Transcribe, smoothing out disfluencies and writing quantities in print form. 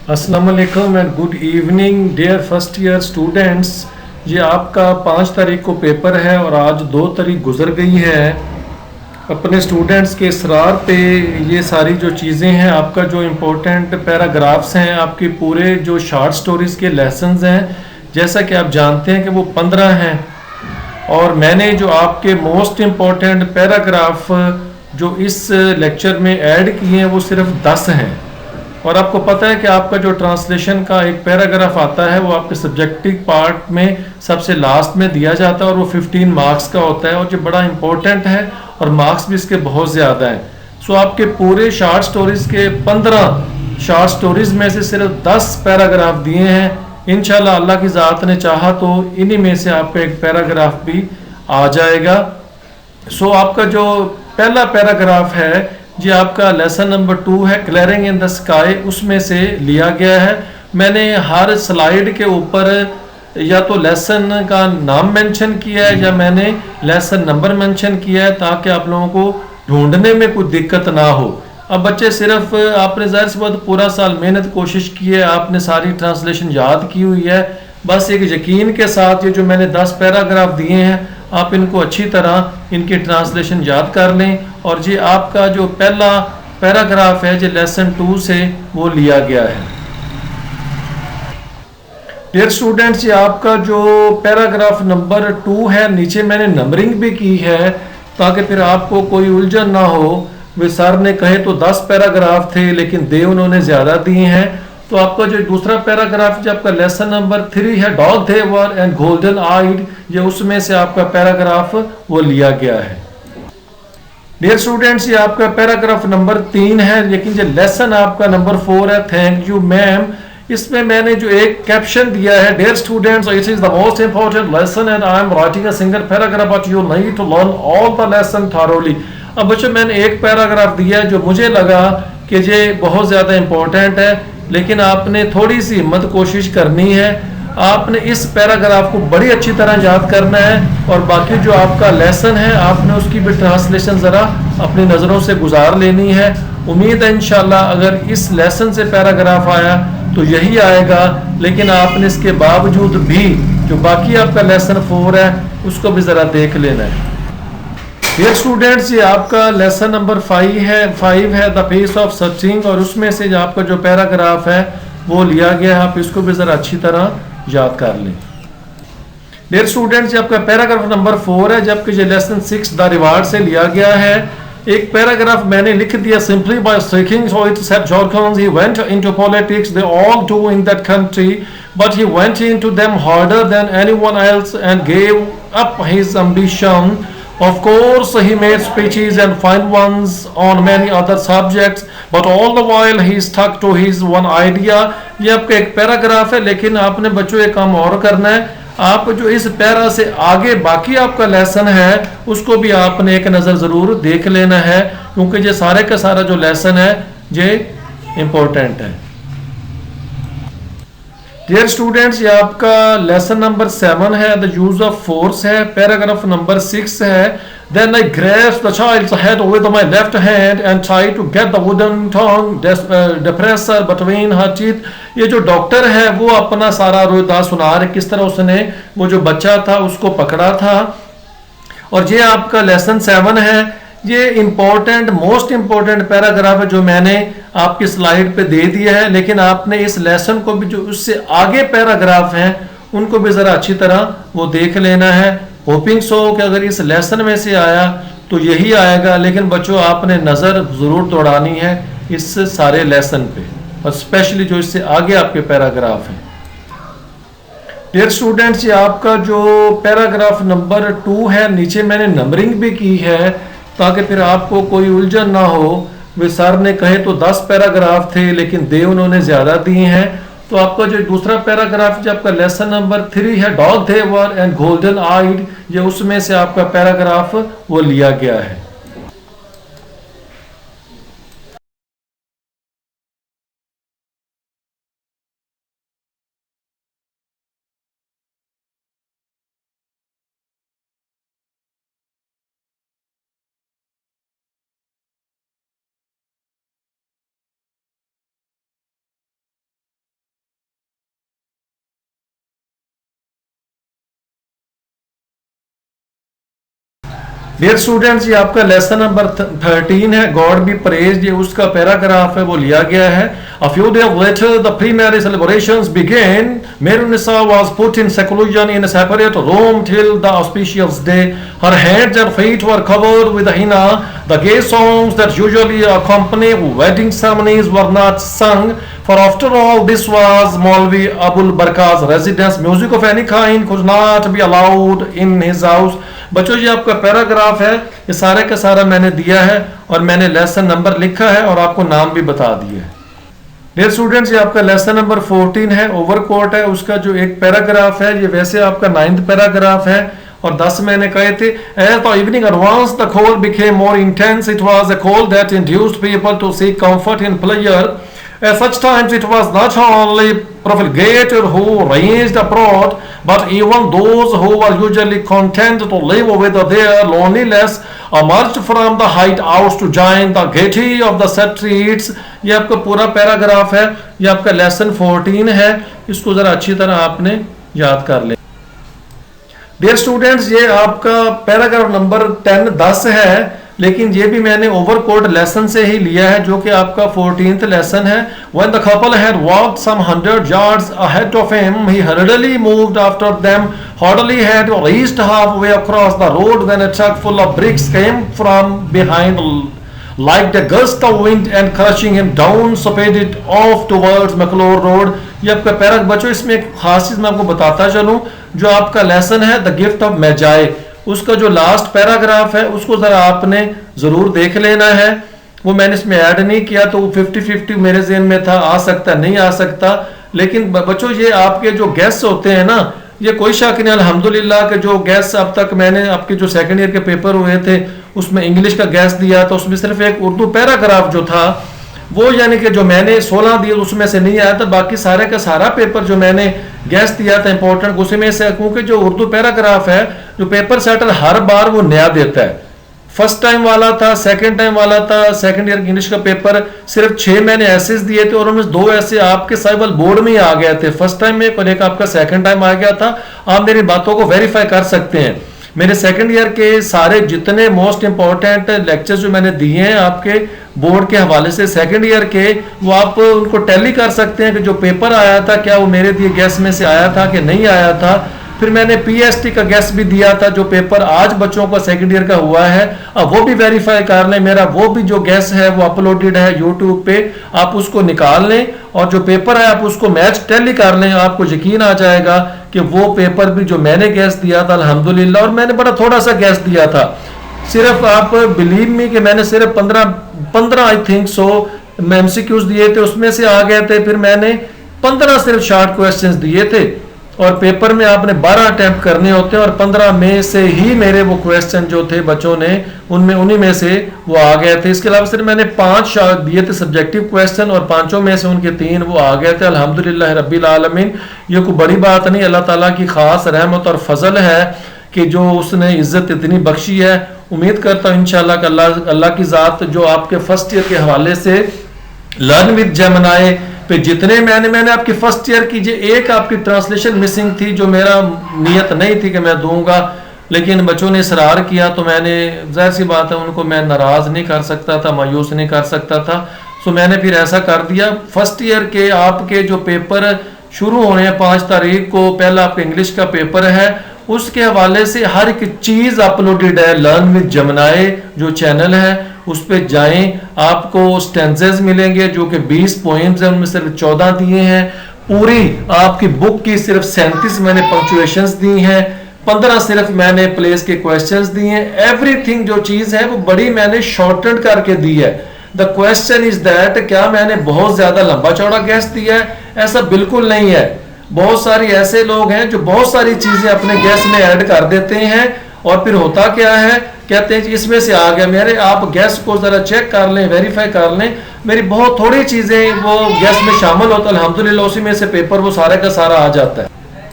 अस्सलाम वालेकुम and good evening dear first year students. ये आपका 5 तारीख को पेपर है और आज 2 तारीख गुजर गई है। अपने स्टूडेंट्स के इसरार पे ये सारी जो चीज़ें हैं, आपका जो इम्पोर्टेंट पैराग्राफ्स हैं, आपके पूरे जो शॉर्ट स्टोरीज़ के लेसन्स हैं, जैसा कि आप जानते हैं कि वो 15 हैं। और मैंने जो आपके मोस्ट इम्पोर्टेंट पैराग्राफ जो इस लेक्चर में ऐड किए हैं वो सिर्फ 10 हैं। और आपको पता है कि आपका जो ट्रांसलेशन का एक पैराग्राफ आता है वो आपके सब्जेक्टिव पार्ट में सबसे लास्ट में दिया जाता है और वो 15 मार्क्स का होता है और जो बड़ा इंपॉर्टेंट है और मार्क्स भी इसके बहुत ज़्यादा हैं। सो आपके पूरे शॉर्ट स्टोरीज़ के 15 शॉर्ट स्टोरीज़ में से सिर्फ 10 पैराग्राफ दिए हैं। इंशाल्लाह अल्लाह की ज़ात ने चाहा तो इन्हीं में से आपका एक पैराग्राफ भी आ जाएगा। सो आपका जो पहला पैराग्राफ है जी आपका लेसन नंबर 2 है, क्लियरिंग इन द स्काई, उसमें से लिया गया है। मैंने हर स्लाइड के ऊपर या तो लेसन का नाम मेंशन किया है या मैंने लेसन नंबर मेंशन किया है ताकि आप लोगों को ढूंढने में कोई दिक्कत ना हो। अब बच्चे सिर्फ आपने ज़ाहिर सी बात पूरा साल मेहनत कोशिश की है, आपने सारी ट्रांसलेशन याद की हुई है। बस एक यकीन के साथ ये जो मैंने 10 पैराग्राफ दिए हैं आप इनको अच्छी तरह इनकी ट्रांसलेशन याद कर लें। और जी आपका जो पहला पैराग्राफ है जो लेसन 2 से वो लिया गया है। डियर स्टूडेंट्स, ये आपका जो पैराग्राफ नंबर 2 है, नीचे मैंने नंबरिंग भी की है ताकि फिर आपको कोई उलझन ना हो। वे सर ने कहे तो 10 पैराग्राफ थे लेकिन दे उन्होंने ज़्यादा दिए हैं। तो आपका जो दूसरा पैराग्राफ जो आपका लेसन नंबर 3 है, dog they were and golden eyed, ये उसमें से आपका पैराग्राफ वो लिया गया है। डियर स्टूडेंट्स, ये आपका पैराग्राफ नंबर 3 है लेकिन जो लेसन आपका नंबर 4 है, थैंक यू मैम, इसमें मैंने जो एक कैप्शन दिया है, dear students it is the most important lesson and I am writing a single paragraph but you need to learn all the lesson thoroughly. अब बच्चों मैंने एक पैराग्राफ दिया है जो मुझे लगा कि ये बहुत ज़्यादा इंपॉर्टेंट है, लेकिन आपने थोड़ी सी हिम्मत कोशिश करनी है। आपने इस पैराग्राफ को बड़ी अच्छी तरह याद करना है और बाकी जो आपका लेसन है आपने उसकी भी ट्रांसलेशन ज़रा अपनी नज़रों से गुजार लेनी है। उम्मीद है इंशाल्लाह अगर इस लेसन से पैराग्राफ आया तो यही आएगा, लेकिन आपने इसके बावजूद भी जो बाकी आपका लेसन 4 है उसको भी ज़रा देख लेना है। डियर स्टूडेंट्स, ये आपका लेसन नंबर 5 है द फेस ऑफ सर्चिंग, और उसमें से जो आपका जो पैराग्राफ है वो लिया गया है। आप इसको भी ज़रा अच्छी तरह याद कर लें। डियर स्टूडेंट्स, आपका पैराग्राफ नंबर 4 है जबकि ये लेसन 6 द रिवार्ड से लिया गया है। एक पैराग्राफ मैंने लिख दिया, simply by striking so it said George he went into politics, they all do in that country but he went into them harder than anyone else and gave up his ambition. Of course, he made speeches and fine ones on many other subjects, but all the while he stuck to his one idea. ये आपका एक paragraph है लेकिन आपने बच्चों एक काम और करना है। आप जो इस पैरा से आगे बाकी आपका लेसन है उसको भी आपने एक नज़र ज़रूर देख लेना है क्योंकि ये सारे का सारा जो लेसन है ये इम्पोर्टेंट है। डियर स्टूडेंट्स, ये आपका लेसन नंबर 7 है, द यूज ऑफ फोर्स है। पैराग्राफ नंबर 6 है, then I grasp the child's head with my left hand and try to get the wooden tongue depressor between her teeth. ये जो doctor है वो अपना सारा रोयदार सुना रहे किस तरह उसने वो जो बच्चा था उसको पकड़ा था। और ये आपका लेसन 7 है। ये इम्पोर्टेंट मोस्ट इम्पोर्टेंट पैराग्राफ है जो मैंने आपकी स्लाइड पे दे दिया है, लेकिन आपने इस लेसन को भी जो उससे आगे पैराग्राफ हैं उनको भी ज़रा अच्छी तरह वो देख लेना है। होपिंग सो कि अगर इस लेसन में से आया तो यही आएगा, लेकिन बच्चों आपने नज़र ज़रूर दौड़ानी है इस सारे लेसन पे और स्पेशली जो इससे आगे आपके पैराग्राफ हैं। डियर स्टूडेंट्स, ये आपका जो पैराग्राफ नंबर 2 है, नीचे मैंने नंबरिंग भी की है ताकि फिर आपको कोई उलझन ना हो। वे सर ने कहे तो 10 पैराग्राफ थे लेकिन दे उन्होंने ज़्यादा दिए हैं। तो आपका जो दूसरा पैराग्राफ जो आपका लेसन नंबर 3 है, dog they were and golden eyed, ये उसमें से आपका पैराग्राफ वो लिया गया है। डियर स्टूडेंट्स, ये आपका लेसन नंबर 13 है, गॉड बी प्रेज्ड। ये उसका पैराग्राफ है, वो लिया गया है। A few days later, the pre-marriage celebrations began. Merunnisa was put in seclusion in a separate room till the auspicious day. Her hands and feet were covered with henna. The gay songs that usually accompany wedding ceremonies were not sung, for after all, this was Maulvi Abul Barka's residence. Music of any kind could not be allowed in his house. बच्चों, ये आपका paragraph है, ये सारे का सारा मैंने दिया है और मैंने लेसन नंबर लिखा है और आपको नाम भी बता दिया है। डियर स्टूडेंट्स, ये आपका लेसन नंबर 14 है, ओवरकोट है। उसका जो एक पैराग्राफ है, ये वैसे आपका 9th पैराग्राफ है और 10 मैंने कहे थे। As the evening advanced, the cold became more intense. It was a cold that induced people to seek comfort in pleasure. At such times, it was not only profligate who ranged abroad, but even those who were usually content to live with their loneliness emerged from the hideouts to join the gaiety of the streets. ये आपका पूरा paragraph है, ये आपका lesson 14 है। इसको जरा अच्छी तरह आपने याद कर ले। डियर स्टूडेंट्स, ये आपका पैराग्राफ नंबर 10 है, लेकिन ये भी मैंने ओवरकोट लेसन से ही लिया है, जो कि आपका 14th लेसन है। When the couple had walked some 100 yards ahead of him, he hurriedly moved after them. Hardly had reached halfway across the road when a truck full of bricks came from behind, like a gust of wind, and crushing him down, speeded off towards McClure Road. ये आपका paragraph बच्चों, इसमें एक खास चीज मैं आपको बताता चलूं। जो आपका लेसन है द गिफ्ट ऑफ मैजाई, उसका जो लास्ट पैराग्राफ है उसको जरा आपने जरूर देख लेना है। वो मैंने इसमें ऐड नहीं किया, तो 50-50 मेरे ज़हन में था, आ सकता नहीं आ सकता। लेकिन बच्चों, ये आपके जो गेस्ट होते हैं ना, ये कोई शक नहीं, अल्हम्दुलिल्लाह के जो गेस्ट अब तक मैंने आपके जो सेकंड ईयर के पेपर हुए थे उसमें इंग्लिश का गेस्ट दिया, तो उसमें सिर्फ एक उर्दू पैराग्राफ जो था वो, यानी कि जो मैंने 16 दिए उसमें से नहीं आया था। बाकी सारे का सारा पेपर जो मैंने गेस्ट दिया था इंपॉर्टेंट, उसी में से, क्योंकि जो उर्दू पैराग्राफ है, जो पेपर सेटर हर बार वो नया देता है। फर्स्ट टाइम वाला था, सेकंड टाइम वाला था, सेकंड ईयर इंग्लिश का पेपर सिर्फ 6 मैंने ऐसे दिए थे और उनमें 2 ऐसे आपके साइबल बोर्ड में ही आ गए थे, फर्स्ट टाइम में, और एक आपका सेकंड टाइम आ गया था। आप मेरी बातों को वेरीफाई कर सकते हैं। मेरे सेकंड ईयर के सारे जितने मोस्ट इंपॉर्टेंट लेक्चर्स जो मैंने दिए हैं आपके बोर्ड के हवाले से सेकंड ईयर के, वो आप उनको टैली कर सकते हैं कि जो पेपर आया था क्या वो मेरे दिए गैस में से आया था कि नहीं आया था। फिर मैंने पीएसटी का गैस भी दिया था, जो पेपर आज बच्चों का सेकंड ईयर का हुआ है, अब वो भी वेरीफाई कर लें। मेरा वो भी जो गैस है वो अपलोडेड है यूट्यूब पे, आप उसको निकाल लें और जो पेपर है आप उसको मैच टैली कर लें। आपको यकीन आ जाएगा कि वो पेपर भी जो मैंने गैस दिया था अल्हम्दुलिल्लाह, और मैंने बड़ा थोड़ा सा गैस दिया था, सिर्फ आप बिलीव मी कि मैंने सिर्फ 15 आई थिंक सो एमसीक्यूज दिए थे, उसमें से आ गए थे। फिर मैंने 15 सिर्फ शॉर्ट क्वेश्चंस दिए थे, और पेपर में आपने 12 अटेम्प्ट करने होते हैं, और 15 में से ही मेरे वो क्वेश्चन जो थे बच्चों ने उनमें उन्हीं में से वो आ गए थे। इसके अलावा सिर्फ मैंने 5 दिए थे सब्जेक्टिव क्वेश्चन, और 5 में से उनके 3 वो आ गए थे अल्हम्दुलिल्लाह रब्बिल आलमीन। ये कोई बड़ी बात नहीं, अल्लाह ताला की खास रहमत और फजल है कि जो उसने इज्जत इतनी बख्शी है। उम्मीद करता हूँ इंशाल्लाह कि अल्लाह की ज़ात जो आपके फर्स्ट ईयर के हवाले से लर्न विद जेमिनी पे जितने मैंने आपकी फर्स्ट ईयर की एक आपकी ट्रांसलेशन मिसिंग थी, जो मेरा नियत नहीं थी कि मैं दूंगा, लेकिन बच्चों ने इसरार किया, तो मैंने, जाहिर सी बात है, उनको मैं नाराज़ नहीं कर सकता था, मायूस नहीं कर सकता था, सो मैंने फिर ऐसा कर दिया। फर्स्ट ईयर के आपके जो पेपर शुरू होने हैं 5 तारीख को, पहला आपका इंग्लिश का पेपर है, उसके हवाले से हर एक चीज़ अपलोडेड है लर्न विद जेमिनी जो चैनल है, उस पर जाएं। आपको स्टेंसेस मिलेंगे जो कि 20 पॉइंट्स हैं, उनमें सिर्फ 14 दिए हैं। पूरी आपकी बुक की सिर्फ 37 मैंने पंक्चुएशंस दी हैं, 15 सिर्फ मैंने प्लेस के क्वेश्चंस दिए हैं। एवरीथिंग जो चीज़ है वो बड़ी मैंने शॉर्टेड करके दी है। द क्वेश्चन इज दैट, क्या मैंने बहुत ज़्यादा लंबा चौड़ा गैस दिया है? ऐसा बिल्कुल नहीं है। बहुत सारी ऐसे लोग हैं जो बहुत सारी चीज़ें अपने गैस में ऐड कर देते हैं, और फिर होता क्या है, कहते हैं इसमें से आ गया मेरे। आप गैस को ज़रा चेक कर लें, वेरीफाई कर लें, मेरी बहुत थोड़ी चीज़ें वो गैस में शामिल होता है, अल्हम्दुलिल्लाह उसी में से पेपर वो सारे का सारा आ जाता है।